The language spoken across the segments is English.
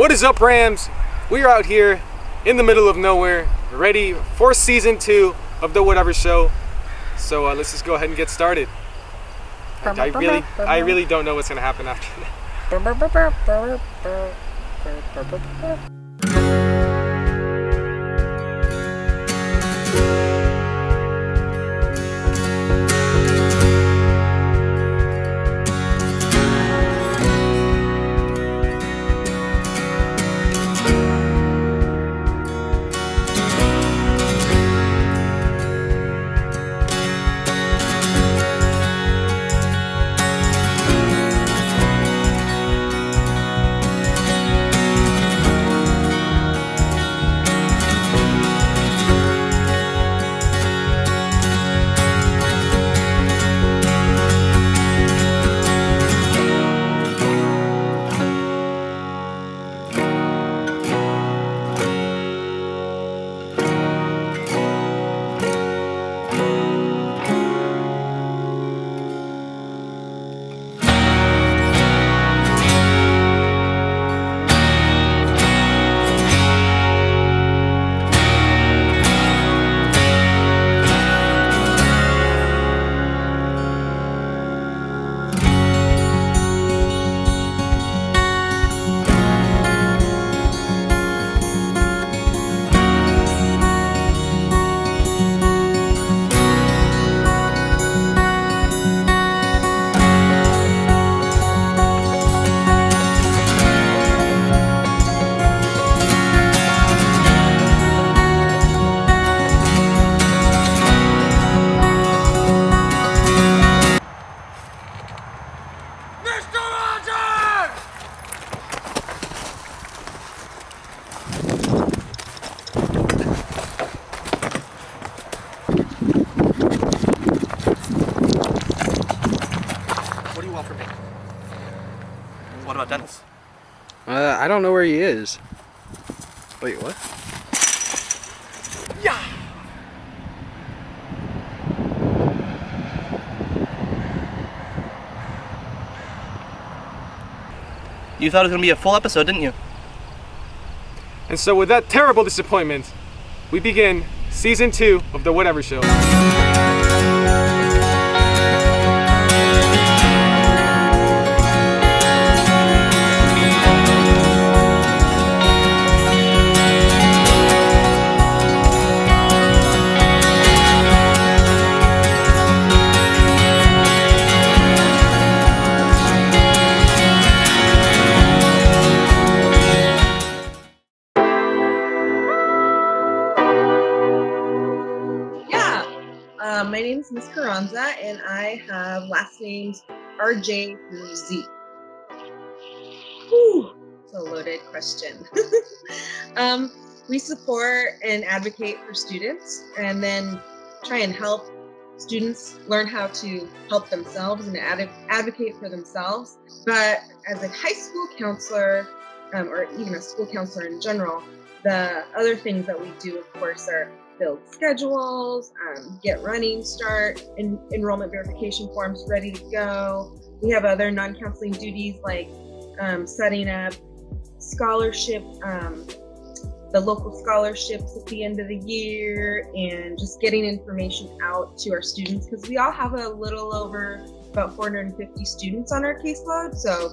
What is up, Rams? We are out here in the middle of nowhere, ready for season 2 of the Whatever Show. So let's just go ahead and get started. I really don't know what's gonna happen after that. What about Dennis? I don't know where he is. Wait, what? Yeah! You thought it was going to be a full episode, didn't you? And so with that terrible disappointment, we begin season 2 of the Whatever Show. My name is Miss Carranza, and I have last names RJ through Z. Whew, it's a loaded question. We support and advocate for students, and then try and help students learn how to help themselves and advocate for themselves. But as a high school counselor, or even a school counselor in general, the other things that we do, of course, are build schedules, get running start, enrollment verification forms ready to go. We have other non-counseling duties like setting up scholarship, the local scholarships at the end of the year, and just getting information out to our students, because we all have a little over about 450 students on our caseload. So,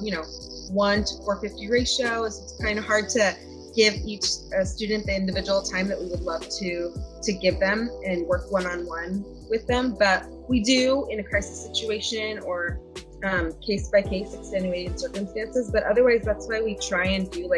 1 to 450 ratio is kind of hard to give each student the individual time that we would love to give them and work one-on-one with them. But we do in a crisis situation or case-by-case extenuating circumstances. But otherwise, that's why we try and do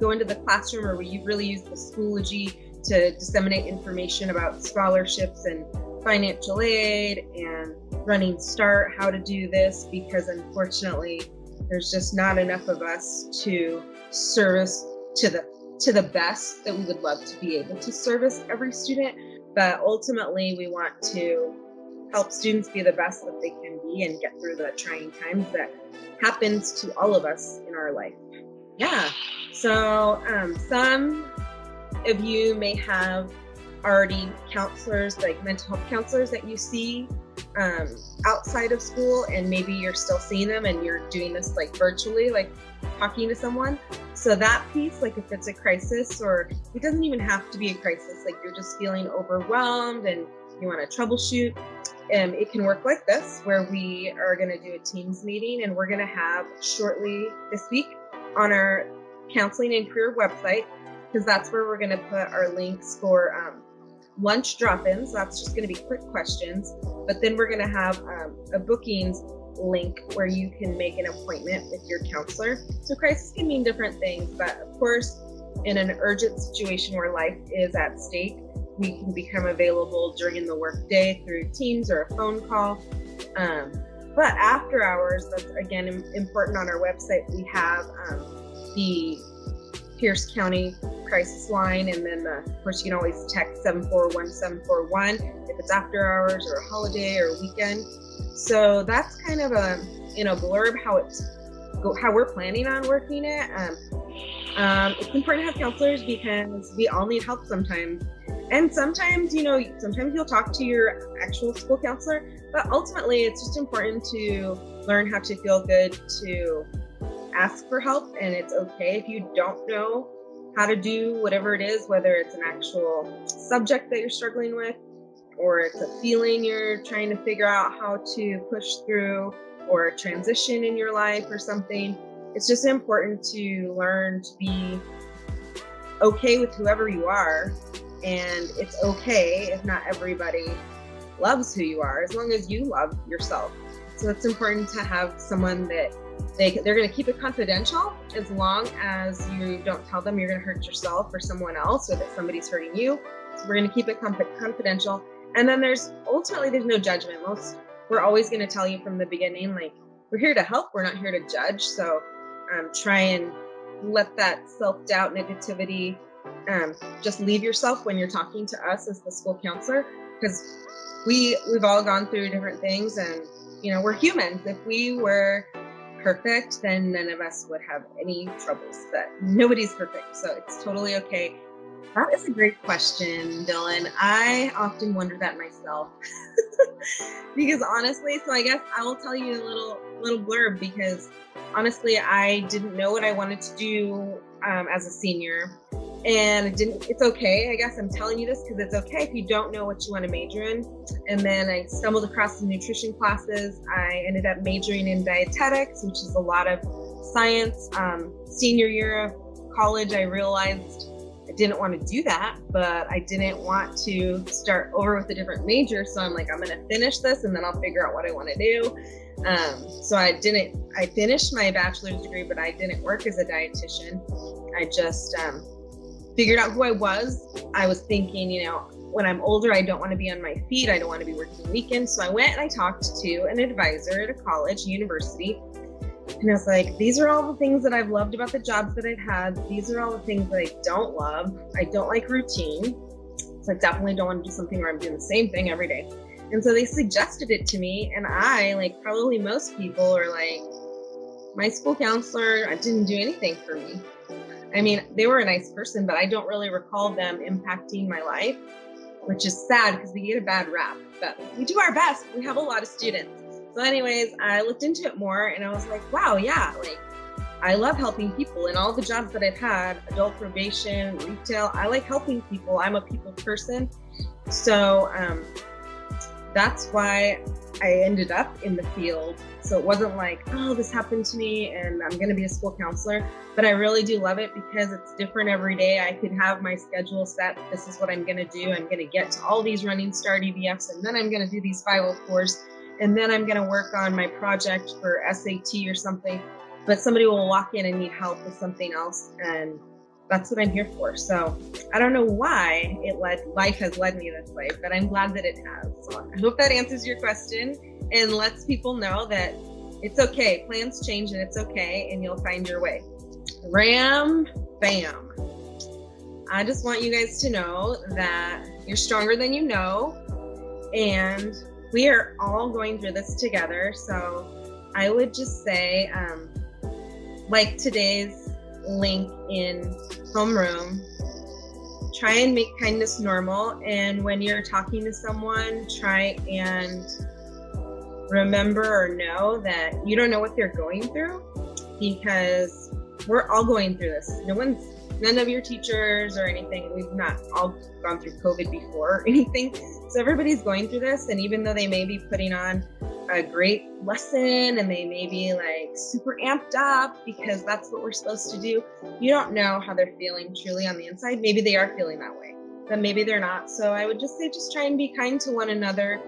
go into the classroom, or we really use the Schoology to disseminate information about scholarships and financial aid and running start, how to do this, because unfortunately, there's just not enough of us to service to the best that we would love to be able to service every student. But ultimately, we want to help students be the best that they can be and get through the trying times that happens to all of us in our life. Yeah. So some of you may have already counselors, like mental health counselors that you see outside of school, and maybe you're still seeing them and you're doing this like virtually, like talking to someone. So that piece, like if it's a crisis, or it doesn't even have to be a crisis, like you're just feeling overwhelmed and you want to troubleshoot, it can work like this, where we are going to do a Teams meeting, and we're going to have shortly this week on our counseling and career website, because that's where we're going to put our links for lunch drop-ins. That's just going to be quick questions, but then we're going to have a bookings link where you can make an appointment with your counselor. So crisis can mean different things, but of course, in an urgent situation where life is at stake, we can become available during the workday through Teams or a phone call. But after hours, that's again important. On our website, we have the Pierce County crisis line, and then of course you can always text 741-741 if it's after hours or a holiday or a weekend. So that's kind of a blurb how we're planning on working it. It's important to have counselors because we all need help sometimes. And sometimes you'll talk to your actual school counselor, but ultimately it's just important to learn how to feel good to ask for help. And it's okay if you don't know how to do whatever it is, whether it's an actual subject that you're struggling with, or it's a feeling you're trying to figure out how to push through, or a transition in your life or something. It's just important to learn to be okay with whoever you are. And it's okay if not everybody loves who you are, as long as you love yourself. So it's important to have someone that they're going to keep it confidential, as long as you don't tell them you're going to hurt yourself or someone else, or that somebody's hurting you. So we're going to keep it confidential. And then there's no judgment. We're always going to tell you from the beginning, like, we're here to help, we're not here to judge. So try and let that self-doubt, negativity, just leave yourself when you're talking to us as the school counselor, because we've all gone through different things, and we're humans. If we were perfect, then none of us would have any troubles, but nobody's perfect, so it's totally okay. That is a great question, Dylan. I often wonder that myself. Because honestly, so I guess I will tell you a little blurb, because honestly, I didn't know what I wanted to do as a senior. And it's okay. I guess I'm telling you this because it's okay if you don't know what you want to major in. And then I stumbled across some nutrition classes. I ended up majoring in dietetics, which is a lot of science. Senior year of college, I realized I didn't want to do that, but I didn't want to start over with a different major. So I'm like, I'm going to finish this and then I'll figure out what I want to do. So I finished my bachelor's degree, but I didn't work as a dietitian. I just figured out who I was. I was thinking, when I'm older, I don't want to be on my feet. I don't want to be working weekends. So I went and I talked to an advisor at a college, university. And I was like, these are all the things that I've loved about the jobs that I've had. These are all the things that I don't love. I don't like routine. So I definitely don't want to do something where I'm doing the same thing every day. And so they suggested it to me. And I, like probably most people, are like, my school counselor didn't do anything for me. I mean, they were a nice person, but I don't really recall them impacting my life, which is sad because we get a bad rap, but we do our best. We have a lot of students. So anyways, I looked into it more and I was like, wow, yeah, like I love helping people. In all the jobs that I've had, adult probation, retail, I like helping people. I'm a people person. So that's why I ended up in the field. So it wasn't like, oh, this happened to me and I'm going to be a school counselor. But I really do love it because it's different every day. I could have my schedule set. This is what I'm going to do. I'm going to get to all these Running Start EVFs, and then I'm going to do these 504s. And then I'm going to work on my project for SAT or something. But somebody will walk in and need help with something else. And that's what I'm here for. So I don't know why life has led me this way, but I'm glad that it has. So I hope that answers your question and lets people know that it's okay. Plans change and it's okay, and you'll find your way. Ram, bam. I just want you guys to know that you're stronger than you know, and we are all going through this together. So I would just say, like today's link in homeroom, try and make kindness normal. And when you're talking to someone, try and remember or know that you don't know what they're going through, because we're all going through this. None of your teachers or anything, we've not all gone through COVID before or anything. So everybody's going through this, and even though they may be putting on a great lesson and they may be like super amped up because that's what we're supposed to do, you don't know how they're feeling truly on the inside. Maybe they are feeling that way, but maybe they're not. So I would just say, just try and be kind to one another.